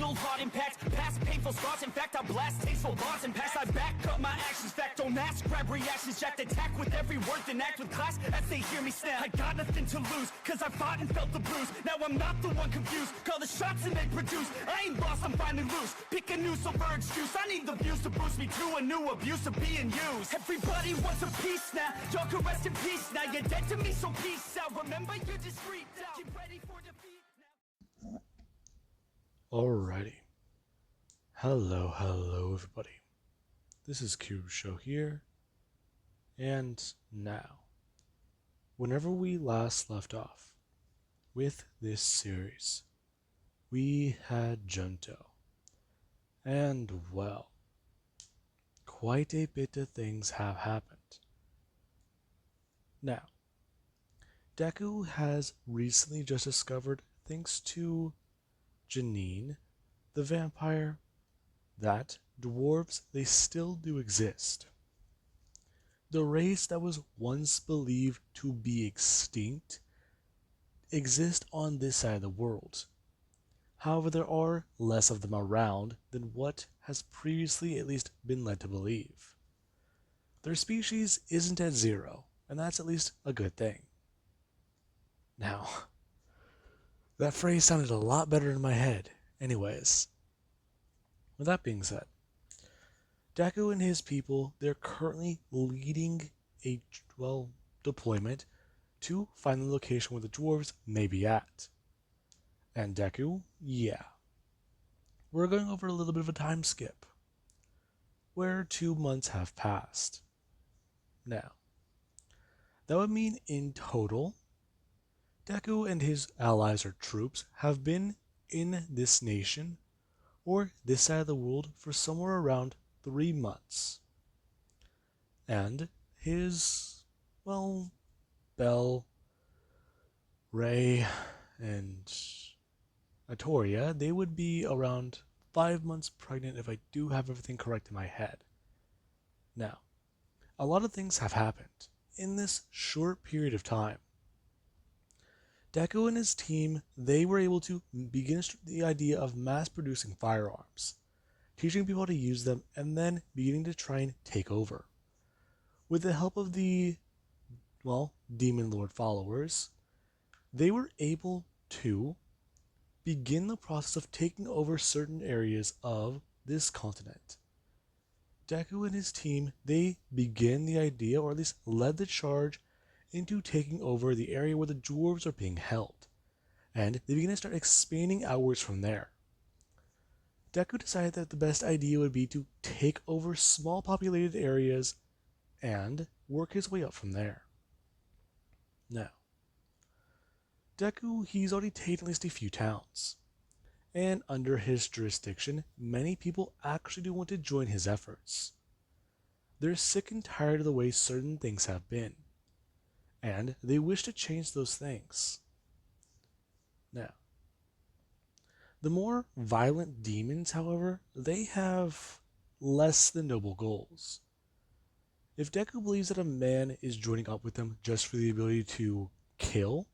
fatal heart impacts, past painful scars. In fact, I blast tasteful bars and pass. I back up my actions, fact don't ask, grab reactions, jacked attack with every word, then act with class as they hear me snap. I got nothing to lose, cause I fought and felt the bruise. Now I'm not the one confused, call the shots and they produce. I ain't lost, I'm finally loose, pick a new silver excuse. I need the views to boost me to a new abuse of being used. Everybody wants a piece now, y'all can rest in peace now. You're dead to me, so peace out. Remember, you're discreet out. Get ready for defeat now. Alrighty. Hello everybody. This is Cube Show here. And now, whenever we last left off with this series, we had Junto. And well, quite a bit of things have happened. Now, Deku has recently just discovered, thanks to Janine, the vampire, that dwarves, they still do exist. The race that was once believed to be extinct exists on this side of the world. However, there are less of them around than what has previously at least been led to believe. Their species isn't at zero, and that's at least a good thing. Now, that phrase sounded a lot better in my head. Anyways, with that being said, Deku and his people, they're currently leading a, deployment to find the location where the dwarves may be at. And Deku, yeah. We're going over a little bit of a time skip, where 2 months have passed. Now, that would mean in total, Deku and his allies or troops have been in this nation or this side of the world for somewhere around 3 months. And his, Belle, Ray, and Atoria, they would be around 5 months pregnant if I do have everything correct in my head. Now, a lot of things have happened in this short period of time. Deku and his team, they were able to begin the idea of mass producing firearms, teaching people how to use them, and then beginning to try and take over. With the help of the, Demon Lord followers, they were able to begin the process of taking over certain areas of this continent. Deku and his team, they began the idea, or at least led the charge, into taking over the area where the dwarves are being held, and they begin to start expanding outwards from there. Deku decided that the best idea would be to take over small populated areas and work his way up from there. Now, Deku, he's already taken at least a few towns, and under his jurisdiction, many people actually do want to join his efforts. They're sick and tired of the way certain things have been, and they wish to change those things. Now, the more violent demons, however, they have less than noble goals. If Deku believes that a man is joining up with them just for the ability to kill,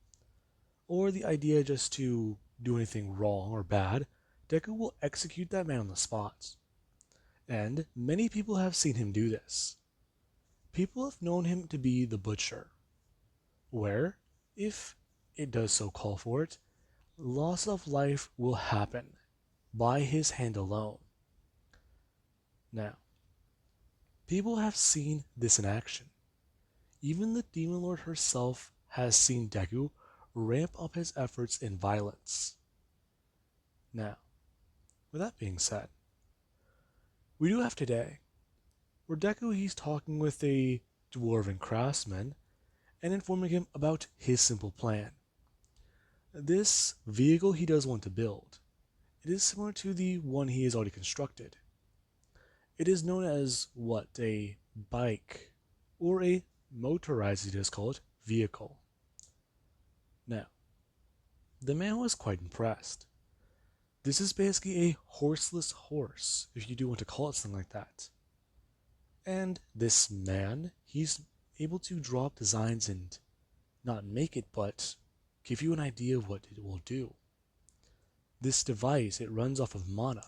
or the idea just to do anything wrong or bad, Deku will execute that man on the spot. And many people have seen him do this. People have known him to be the Butcher, where, if it does so call for it, loss of life will happen by his hand alone. Now, people have seen this in action. Even the Demon Lord herself has seen Deku ramp up his efforts in violence. Now, with that being said, we do have today, where Deku, he's talking with a dwarven craftsman and informing him about his simple plan. This vehicle he does want to build, it is similar to the one he has already constructed. It is known as, a bike, or a motorized, it is called, vehicle. Now, the man was quite impressed. This is basically a horseless horse, if you do want to call it something like that. And this man, he's able to draw up designs and not make it, but give you an idea of what it will do. This device, it runs off of mana,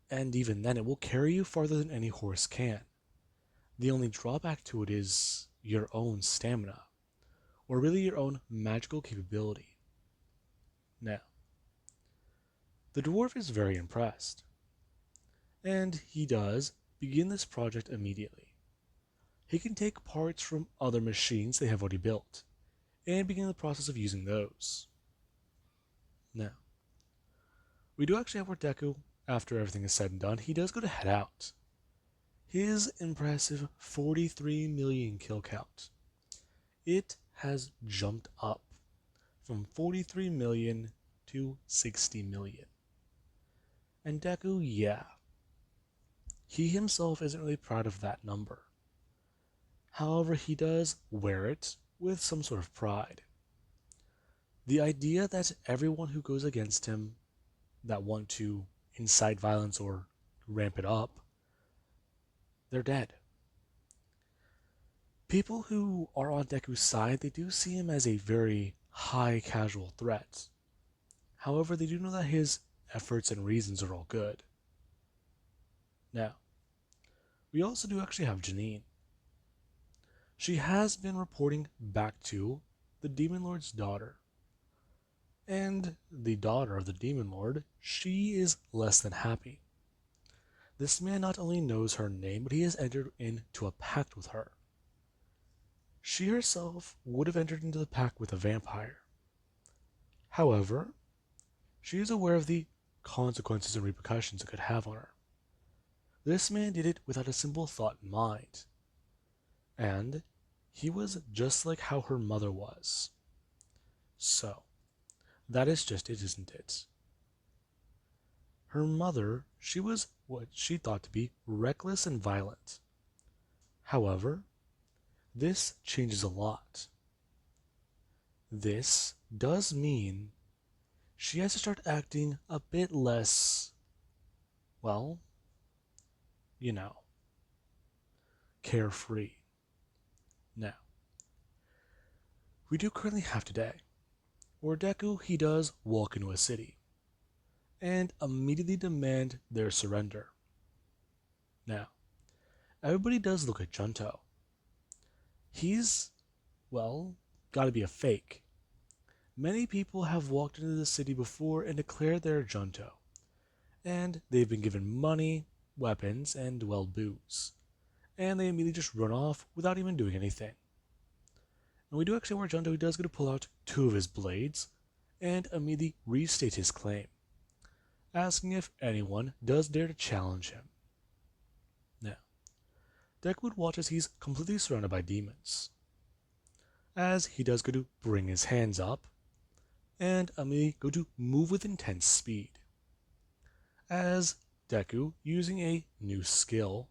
and even then it will carry you farther than any horse can. The only drawback to it is your own stamina, or really your own magical capability. Now, the dwarf is very impressed, and he does begin this project immediately. He can take parts from other machines they have already built, and begin the process of using those. Now, we do actually have our Deku, after everything is said and done, he does go to head out. His impressive 43 million kill count, it has jumped up from 43 million to 60 million. And Deku, yeah, he himself isn't really proud of that number. However, he does wear it with some sort of pride. The idea that everyone who goes against him, that want to incite violence or ramp it up, they're dead. People who are on Deku's side, they do see him as a very high casual threat. However, they do know that his efforts and reasons are all good. Now, we also do actually have Janine. She has been reporting back to the Demon Lord's daughter. And the daughter of the Demon Lord, she is less than happy. This man not only knows her name, but he has entered into a pact with her. She herself would have entered into the pact with a vampire. However, she is aware of the consequences and repercussions it could have on her. This man did it without a simple thought in mind. And he was just like how her mother was. So, that is just it, isn't it? Her mother, she was what she thought to be reckless and violent. However, this changes a lot. This does mean she has to start acting a bit less, well, you know, carefree. Now, we do currently have today, where Deku, he does walk into a city, and immediately demand their surrender. Now, everybody does look at Junto. He's, well, gotta be a fake. Many people have walked into the city before and declared they're Junto, and they've been given money, weapons, and, well, booze. And they immediately just run off without even doing anything. And we do actually where Junto does get to pull out two of his blades and immediately restate his claim, asking if anyone does dare to challenge him. Now, Deku would watch as he's completely surrounded by demons, as he does go to bring his hands up and immediately go to move with intense speed, as Deku, using a new skill,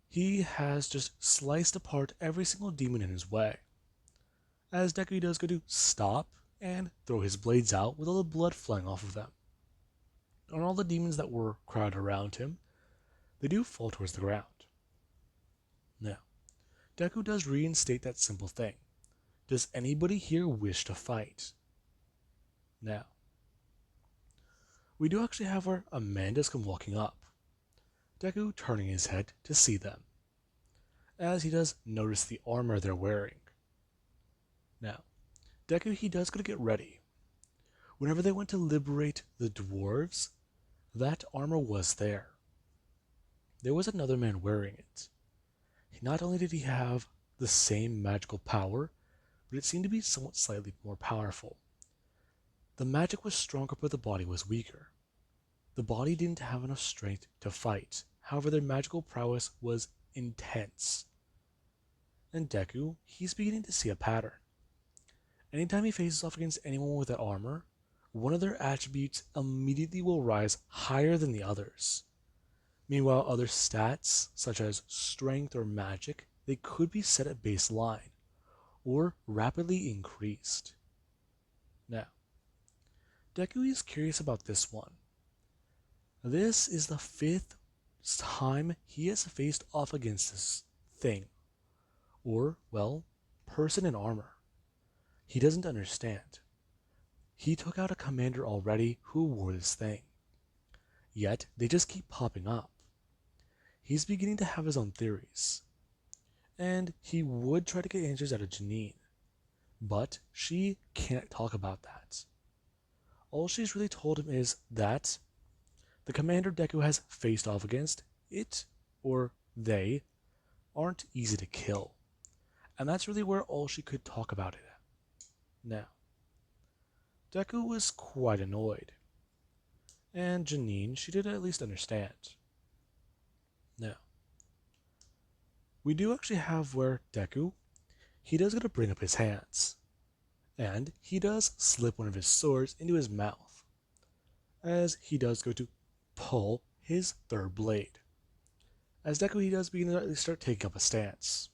he has just sliced apart every single demon in his way, as Deku does go to stop and throw his blades out with all the blood flying off of them. And all the demons that were crowded around him, they do fall towards the ground. Now, Deku does reinstate that simple thing. Does anybody here wish to fight? Now, we do actually have our Amandas come walking up, Deku turning his head to see them, as he does notice the armor they're wearing. Now, Deku, he does go to get ready. Whenever they went to liberate the dwarves, that armor was there. There was another man wearing it. Not only did he have the same magical power, but it seemed to be somewhat slightly more powerful. The magic was stronger, but the body was weaker. The body didn't have enough strength to fight. However, their magical prowess was intense. And Deku, he's beginning to see a pattern. Anytime he faces off against anyone with that armor, one of their attributes immediately will rise higher than the others. Meanwhile, other stats, such as strength or magic, they could be set at baseline, or rapidly increased. Now, Deku is curious about this one. This is the 5th time he has faced off against this thing, or, well, person in armor. He doesn't understand. he took out a commander already who wore this thing. Yet, they just keep popping up. He's beginning to have his own theories. And he would try to get answers out of Janine. But she can't talk about that. All she's really told him is that the commander Deku has faced off against, it, or they, aren't easy to kill. And that's really where all she could talk about it at. Now, Deku was quite annoyed. And Janine, she did at least understand. Now, we do actually have where Deku, he does go to bring up his hands. And he does slip one of his swords into his mouth, as he does go to pull his third blade. As Deku, he does begin to at least start taking up a stance.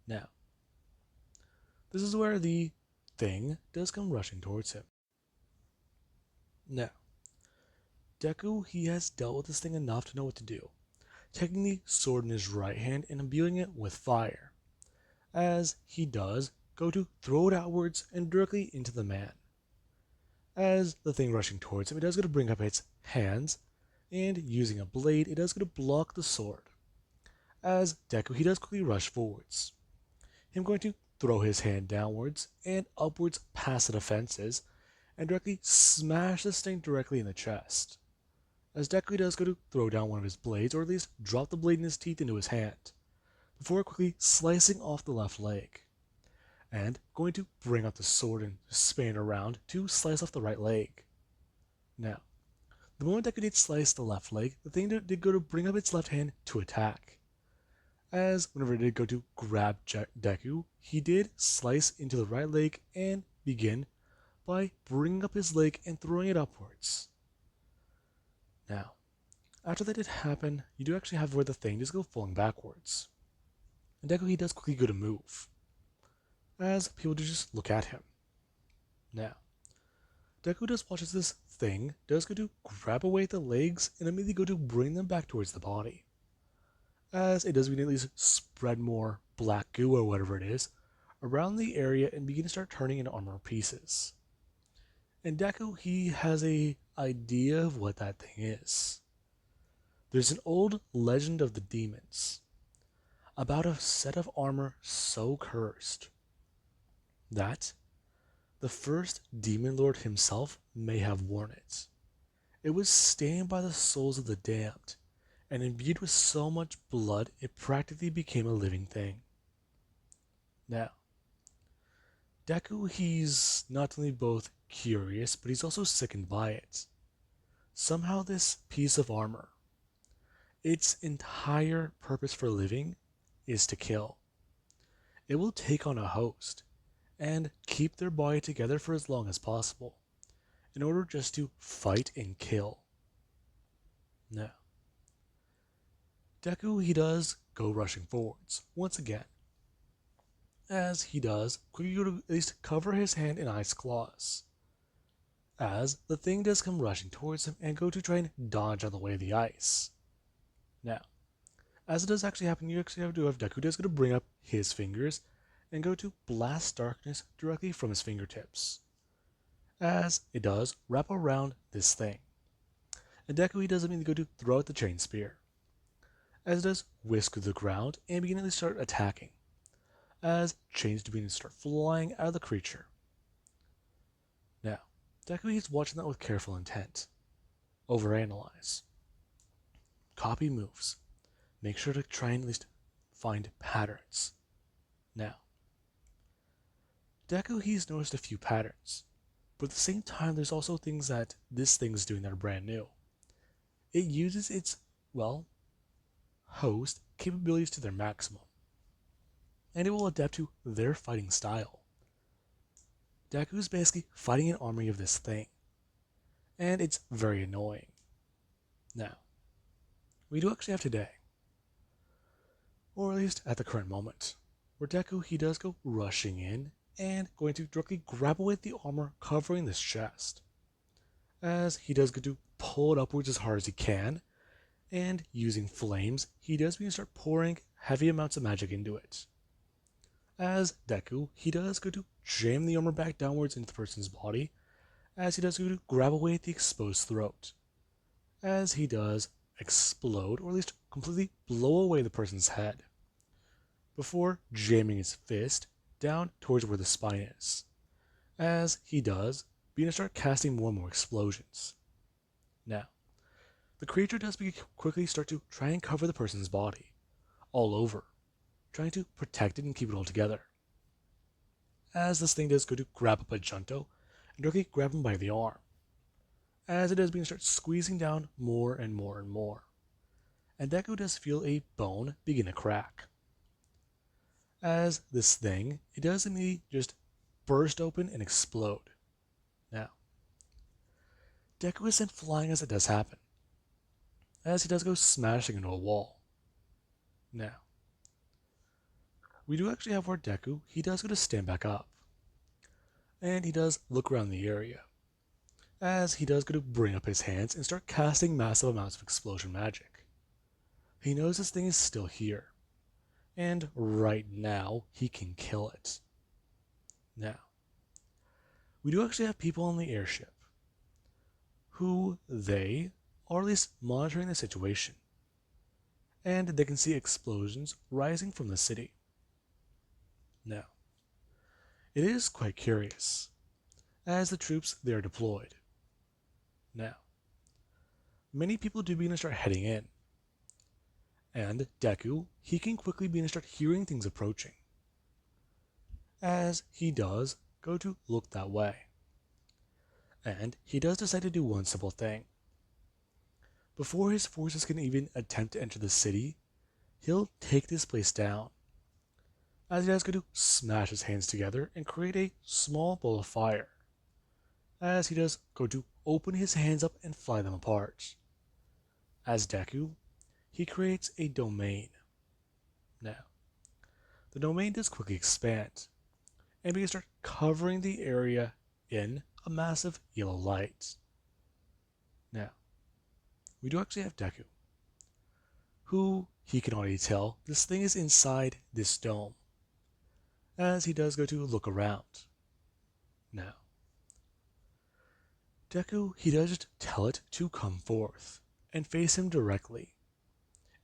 Now, this is where the thing does come rushing towards him. Now, Deku, he has dealt with this thing enough to know what to do, taking the sword in his right hand and imbuing it with fire, as he does go to throw it outwards and directly into the man. As the thing rushing towards him, it does go to bring up its hands, and using a blade, it does go to block the sword. As Deku, he does quickly rush forwards. Him going to throw his hand downwards and upwards past the defenses, and directly smash this thing directly in the chest. As Deku does go to throw down one of his blades, or at least drop the blade in his teeth into his hand, before quickly slicing off the left leg, and going to bring out the sword and span around to slice off the right leg. Now, the moment Deku did slice the left leg, the thing did go to bring up its left hand to attack. As whenever it did go to grab Deku, he did slice into the right leg and begin by bringing up his leg and throwing it upwards. Now, after that did happen, you do actually have where the thing does go falling backwards. And Deku, he does quickly go to move, as people do just look at him. Now, Deku does watch as this thing does go to grab away the legs and immediately go to bring them back towards the body, as it does immediately spread more black goo or whatever it is around the area and begin to start turning into armor pieces. And Deku, he has a idea of what that thing is. There's an old legend of the demons about a set of armor so cursed that the first demon lord himself may have worn it. It was stained by the souls of the damned, and imbued with so much blood it practically became a living thing. Now, Deku, he's not only both curious, but he's also sickened by it. Somehow this piece of armor, its entire purpose for living is to kill. It will take on a host and keep their body together for as long as possible in order just to fight and kill. Now, Deku, he does go rushing forwards once again, as he does quickly go to at least cover his hand in ice claws, as the thing does come rushing towards him and go to try and dodge out of the way of the ice. Now, as it does actually happen, you actually have to have Deku does go to bring up his fingers and go to blast darkness directly from his fingertips, as it does wrap around this thing. And Deku, he does immediately go to throw out the chain spear, as it does whisk through the ground and begin to start attacking, as chains begin to start flying out of the creature. Now, Deku is watching that with careful intent. Overanalyze. Copy moves. Make sure to try and at least find patterns. Now, Deku, he's noticed a few patterns, but at the same time there's also things that this thing's doing that are brand new. It uses its, host capabilities to their maximum, and it will adapt to their fighting style. Deku's basically fighting an army of this thing, and it's very annoying. Now, we do actually have today, or at least at the current moment, where Deku, he does go rushing in and going to directly grab away the armor covering this chest, as he does go to pull it upwards as hard as he can, and using flames, he does begin to start pouring heavy amounts of magic into it. As Deku, he does go to jam the armor back downwards into the person's body, as he does go to grab away at the exposed throat, as he does explode, or at least completely blow away the person's head, before jamming his fist down towards where the spine is. As he does, begin to start casting more and more explosions. Now, the creature does quickly start to try and cover the person's body, all over, trying to protect it and keep it all together. As this thing does go to grab up a Junto and directly grab him by the arm, as it does begin to start squeezing down more and more and more, and Deku does feel a bone begin to crack. As this thing, it does immediately just burst open and explode. Now, Deku is sent flying as it does happen, as he does go smashing into a wall. Now, we do actually have our Deku, he does go to stand back up, and he does look around the area, as he does go to bring up his hands and start casting massive amounts of explosion magic. He knows this thing is still here, and right now he can kill it. Now, we do actually have people on the airship who they are at least monitoring the situation, and they can see explosions rising from the city. Now, it is quite curious, as the troops they are deployed. Now, many people do begin to start heading in, and Deku, he can quickly begin to start hearing things approaching, as he does go to look that way. And he does decide to do one simple thing. Before his forces can even attempt to enter the city, he'll take this place down, as he does go to smash his hands together and create a small ball of fire, as he does go to open his hands up and fly them apart. As Deku, he creates a domain. Now, the domain does quickly expand, and begins to start covering the area in a massive yellow light. Now, we do actually have Deku, who he can already tell this thing is inside this dome, as he does go to look around. Now, Deku, he does just tell it to come forth and face him directly.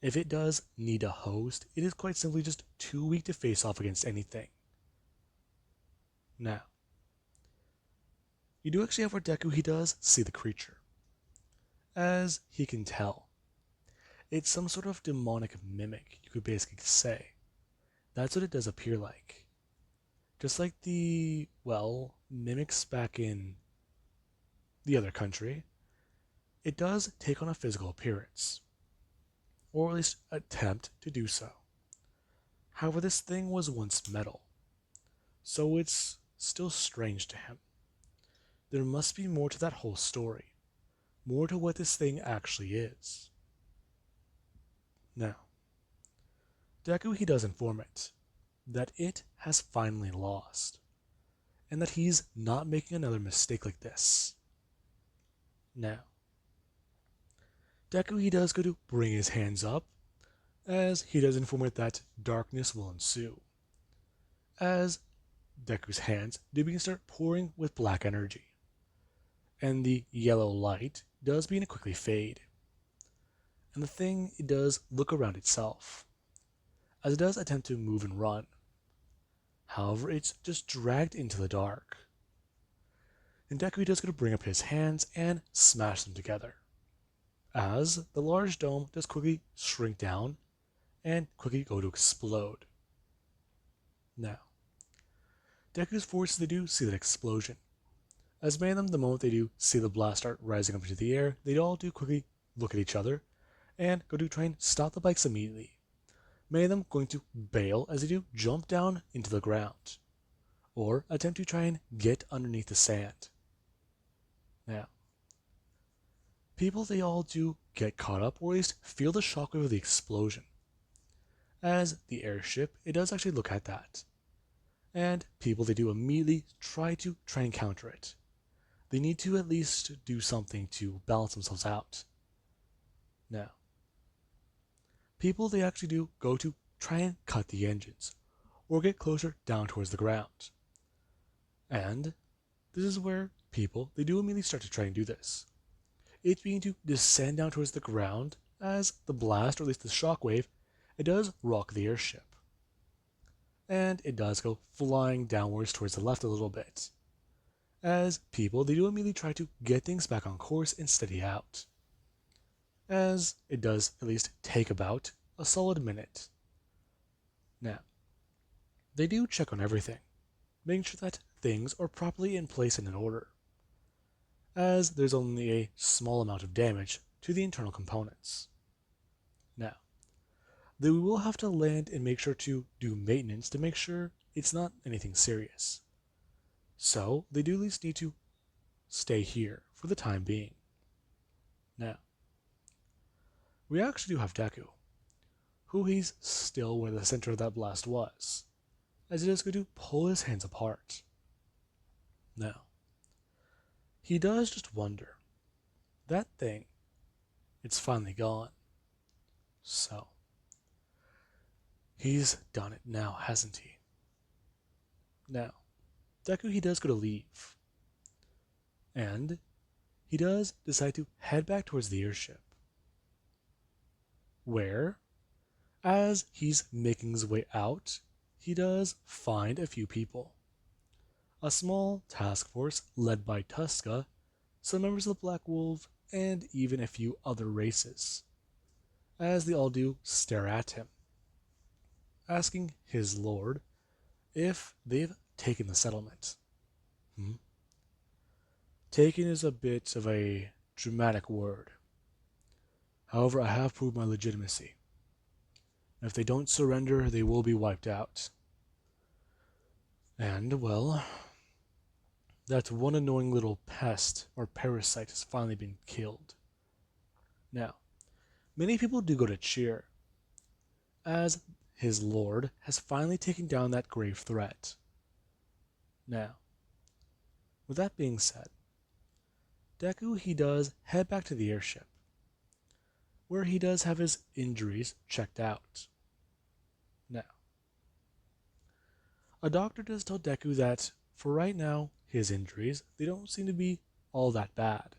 If it does need a host, it is quite simply just too weak to face off against anything. Now, you do actually have where Deku, he does see the creature, as he can tell. It's some sort of demonic mimic, you could basically say. That's what it does appear like. Just like the, well, mimics back in the other country, it does take on a physical appearance, or at least attempt to do so. However, this thing was once metal, so it's still strange to him. There must be more to that whole story, more to what this thing actually is. Now, Deku, he does inform it that it has finally lost, and that he's not making another mistake like this. Now, Deku, he does go to bring his hands up, as he does inform it that darkness will ensue, as Deku's hands do begin to start pouring with black energy, and the yellow light does begin to quickly fade, and the thing, it does look around itself, as it does attempt to move and run. However, it's just dragged into the dark, and Deku does go to bring up his hands and smash them together, as the large dome does quickly shrink down and quickly go to explode. Now, Deku's forces, they do see that explosion, as many of them, the moment they do see the blast start rising up into the air, they all do quickly look at each other and go to try and stop the bikes immediately. Many of them going to bail as they do jump down into the ground, or attempt to try and get underneath the sand. Now, people, they all do get caught up, or at least feel the shockwave of the explosion, as the airship, it does actually look at that, and people, they do immediately try and counter it. They need to at least do something to balance themselves out. Now, people, they actually do go to try and cut the engines, or get closer down towards the ground. And this is where people, they do immediately start to try and do this. It being to descend down towards the ground as the blast, or at least the shockwave, it does rock the airship. And it does go flying downwards towards the left a little bit. As people, they do immediately try to get things back on course and steady out. As it does at least take about a solid minute. Now, they do check on everything, making sure that things are properly in place and in order, as there's only a small amount of damage to the internal components. Now, they will have to land and make sure to do maintenance to make sure it's not anything serious. So, they do at least need to stay here for the time being. Now, we actually do have Deku, who he's still where the center of that blast was, as it is going to pull his hands apart. Now, he does just wonder, that thing, it's finally gone. So, he's done it now, hasn't he? Now, Deku, he does go to leave. And he does decide to head back towards the airship. Where, as he's making his way out, he does find a few people. A small task force led by Tuska, some members of the Black Wolf, and even a few other races. As they all do stare at him, asking his lord if they've taken the settlement. Taken is a bit of a dramatic word. However, I have proved my legitimacy. If they don't surrender, they will be wiped out. And, well, that one annoying little pest or parasite has finally been killed. Now, many people do go to cheer, as his lord has finally taken down that grave threat. Now, with that being said, Deku, he does head back to the airship, where he does have his injuries checked out. Now, a doctor does tell Deku that, for right now, his injuries, they don't seem to be all that bad.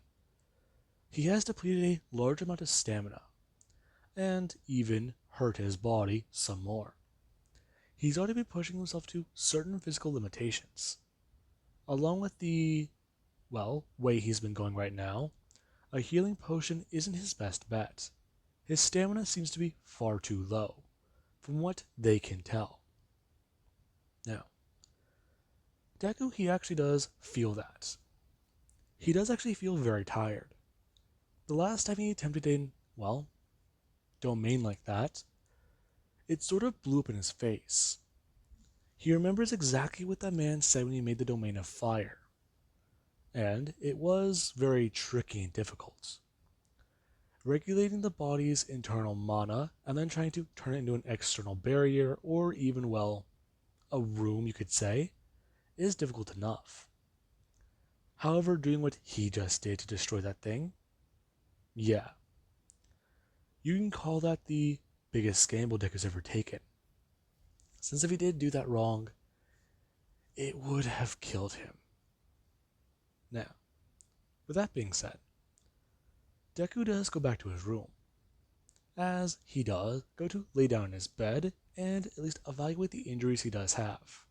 He has depleted a large amount of stamina, and even hurt his body some more. He's already been pushing himself to certain physical limitations. Along with the, well, way he's been going right now, a healing potion isn't his best bet. His stamina seems to be far too low, from what they can tell. Now, Deku, he actually does feel that. He does actually feel very tired. The last time he attempted a, well, domain like that, it sort of blew up in his face. He remembers exactly what that man said when he made the domain of fire. And it was very tricky and difficult. Regulating the body's internal mana and then trying to turn it into an external barrier or even, well, a room you could say, is difficult enough. However, doing what he just did to destroy that thing, yeah. You can call that the biggest gamble Deku's ever taken. Since if he did do that wrong, it would have killed him. Now, with that being said, Deku does go back to his room, as he does go to lay down in his bed and at least evaluate the injuries he does have.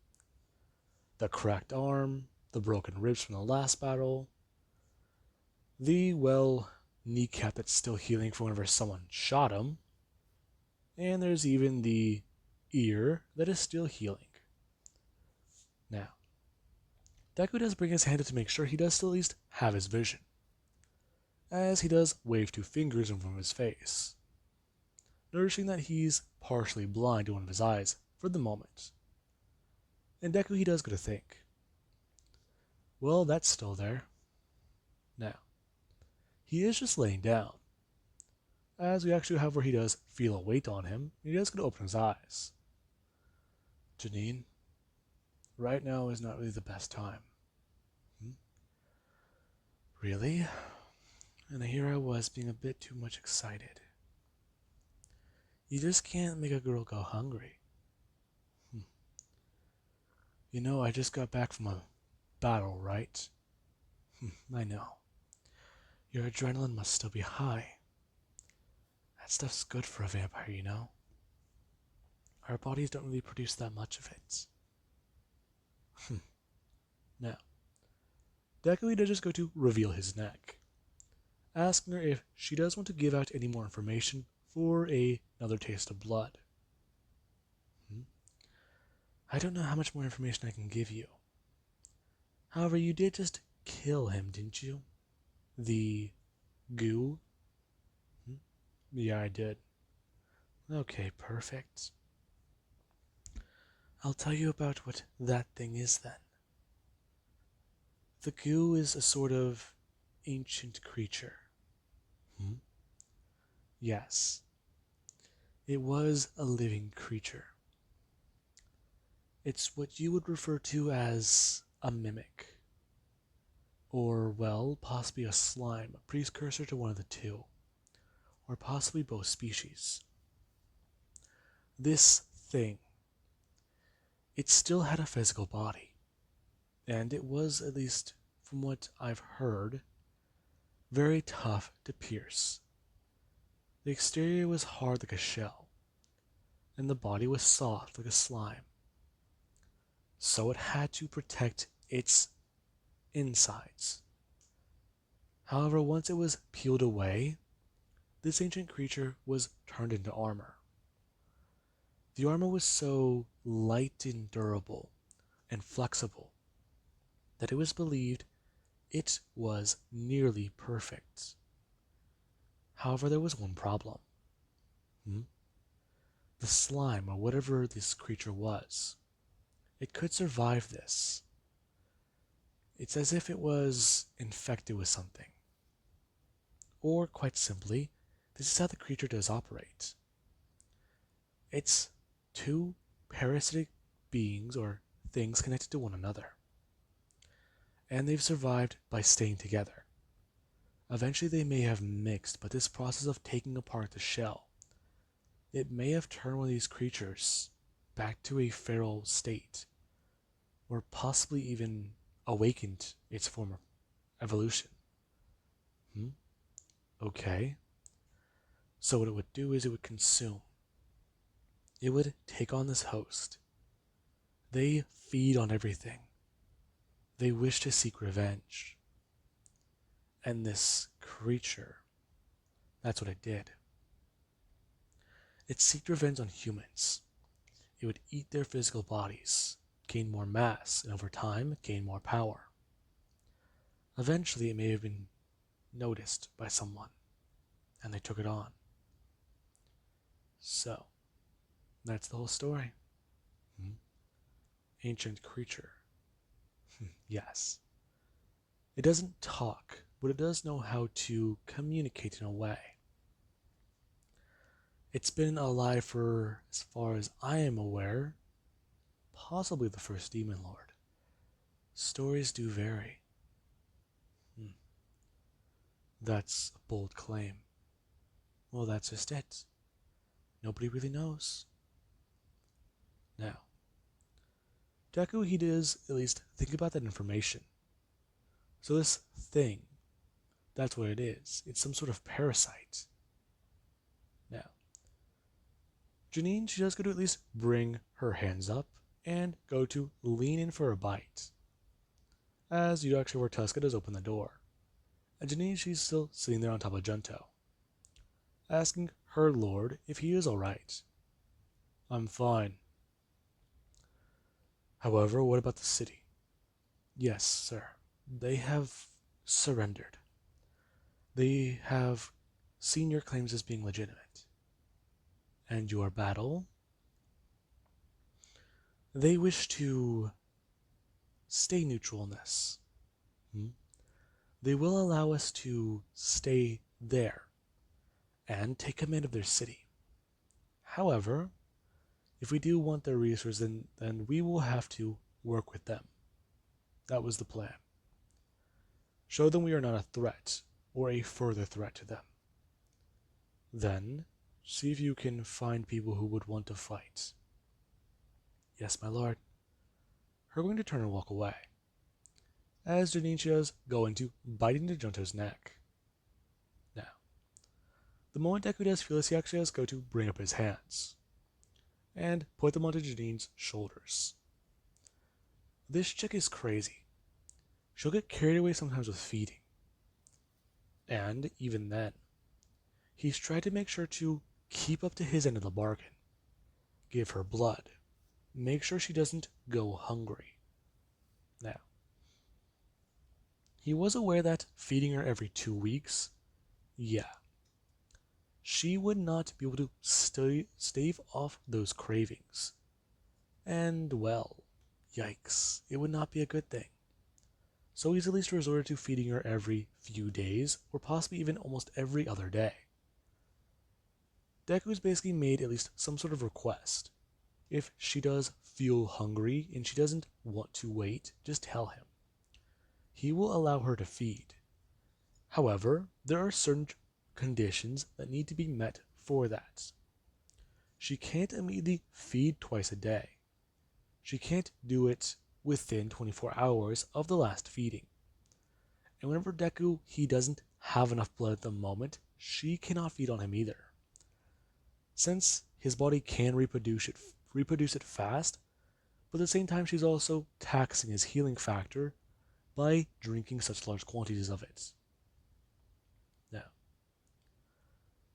The cracked arm, the broken ribs from the last battle, the, well, kneecap that's still healing from whenever someone shot him, and there's even the ear that is still healing. Now, Deku does bring his hand up to make sure he does still at least have his vision, as he does wave two fingers in front of his face, noticing that he's partially blind to one of his eyes for the moment. And Deku, he does go to think, well, that's still there. Now, he is just laying down, as we actually have where he does feel a weight on him, and he does go to open his eyes. Janine, right now is not really the best time. Really? And here I was being a bit too much excited. You just can't make a girl go hungry. You know, I just got back from a battle, right? I know. Your adrenaline must still be high. That stuff's good for a vampire, you know? Our bodies don't really produce that much of it. Now, Deku does just go to reveal his neck, asking her if she does want to give out any more information for another taste of blood. I don't know how much more information I can give you. However, you did just kill him, didn't you? The goo? Yeah, I did. Okay, perfect. I'll tell you about what that thing is then. The goo is a sort of ancient creature. Yes, it was a living creature. It's what you would refer to as a mimic. Or, well, possibly a slime, a precursor to one of the two. Or possibly both species. This thing, it still had a physical body. And it was, at least from what I've heard, very tough to pierce. The exterior was hard like a shell, and the body was soft like a slime. So it had to protect its insides. However, once it was peeled away, this ancient creature was turned into armor. The armor was so light and durable and flexible that it was believed it was nearly perfect. However, there was one problem. The slime, or whatever this creature was, it could survive this. It's as if it was infected with something. Or, quite simply, this is how the creature does operate. It's two parasitic beings or things connected to one another. And they've survived by staying together. Eventually they may have mixed, but this process of taking apart the shell, it may have turned one of these creatures back to a feral state, or possibly even awakened its form of evolution. Okay. So what it would do is it would consume. It would take on this host. They feed on everything. They wish to seek revenge. And this creature, that's what it did. It sought revenge on humans. It would eat their physical bodies, gain more mass, and over time, gain more power. Eventually, it may have been noticed by someone, and they took it on. So, that's the whole story. Ancient creature. Yes. It doesn't talk, but it does know how to communicate in a way. It's been alive for, as far as I am aware, possibly the first Demon Lord. Stories do vary. That's a bold claim. Well, that's just it. Nobody really knows. Now, Deku, he does at least think about that information. So this thing, that's what it is. It's some sort of parasite. Now, Janine, she does go to at least bring her hands up and go to lean in for a bite. As you actually where Tuska does open the door. And Janine, she's still sitting there on top of Junto, asking her lord if he is alright. I'm fine. However, what about the city? Yes, sir. They have surrendered. They have seen your claims as being legitimate. And your battle? They wish to stay neutral in this. They will allow us to stay there and take command of their city. However, if we do want their resources, then we will have to work with them. That was the plan. Show them we are not a threat or a further threat to them. Then, see if you can find people who would want to fight. Yes, my lord. Her going to turn and walk away. as Janinchas go into biting Junto's neck. Now, the moment Deku does feel this, he actually does go to bring up his hands and put them onto Janin's shoulders. This chick is crazy. She'll get carried away sometimes with feeding. And even then, he's tried to make sure to keep up to his end of the bargain. Give her blood. Make sure she doesn't go hungry. Now, he was aware that feeding her every 2 weeks, yeah, she would not be able to stave off those cravings. And well, yikes, it would not be a good thing. So he's at least resorted to feeding her every few days, or possibly even almost every other day. Deku's basically made at least some sort of request. If she does feel hungry and she doesn't want to wait, just tell him. He will allow her to feed. However, there are certain conditions that need to be met for that. She can't immediately feed twice a day. She can't do it within 24 hours of the last feeding. And whenever Deku, he doesn't have enough blood at the moment, she cannot feed on him either. Since his body can reproduce it fast, but at the same time she's also taxing his healing factor by drinking such large quantities of it. Now,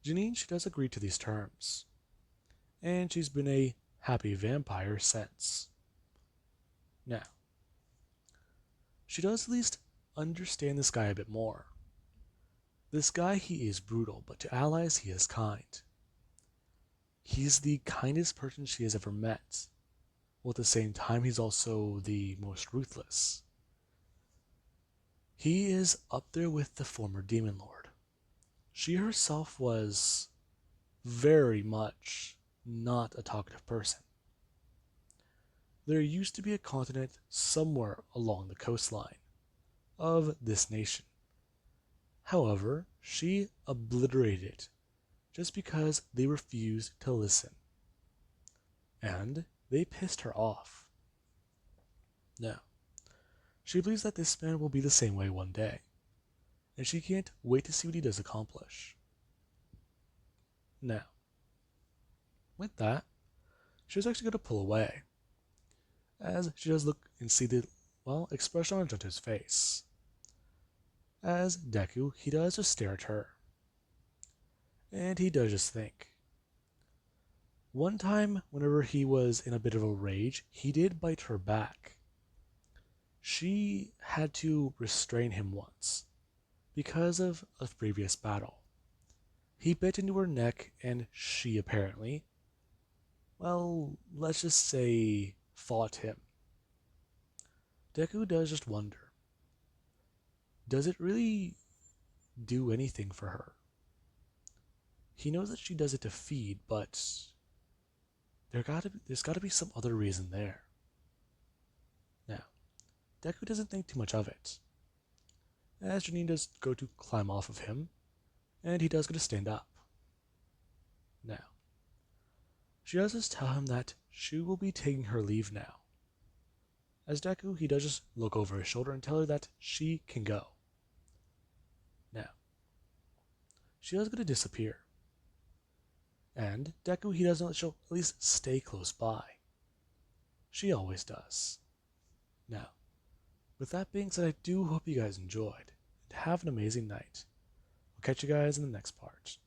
Janine, she does agree to these terms, and she's been a happy vampire since. Now, she does at least understand this guy a bit more. This guy, he is brutal, but to allies, he is kind. He's the kindest person she has ever met, while at the same time, he's also the most ruthless. He is up there with the former Demon Lord. She herself was very much not a talkative person. There used to be a continent somewhere along the coastline of this nation. However, she obliterated it just because they refused to listen. And they pissed her off. Now, she believes that this man will be the same way one day, and she can't wait to see what he does accomplish. Now, with that, she's actually going to pull away, as she does look and see the, expression on Junto's face. As Deku, he does just stare at her. And he does just think. One time, whenever he was in a bit of a rage, he did bite her back. She had to restrain him once, because of a previous battle. He bit into her neck, and she apparently, let's just say, fought him. Deku does just wonder, does it really do anything for her? He knows that she does it to feed, but there's got to be some other reason there. Now, Deku doesn't think too much of it, as Janine does go to climb off of him, and he does go to stand up. Now, she does just tell him that she will be taking her leave now. As Deku, he does just look over his shoulder and tell her that she can go. Now, she does go to disappear. And Deku, he does know that she'll at least stay close by. She always does. Now, with that being said, I do hope you guys enjoyed, and have an amazing night. I'll catch you guys in the next part.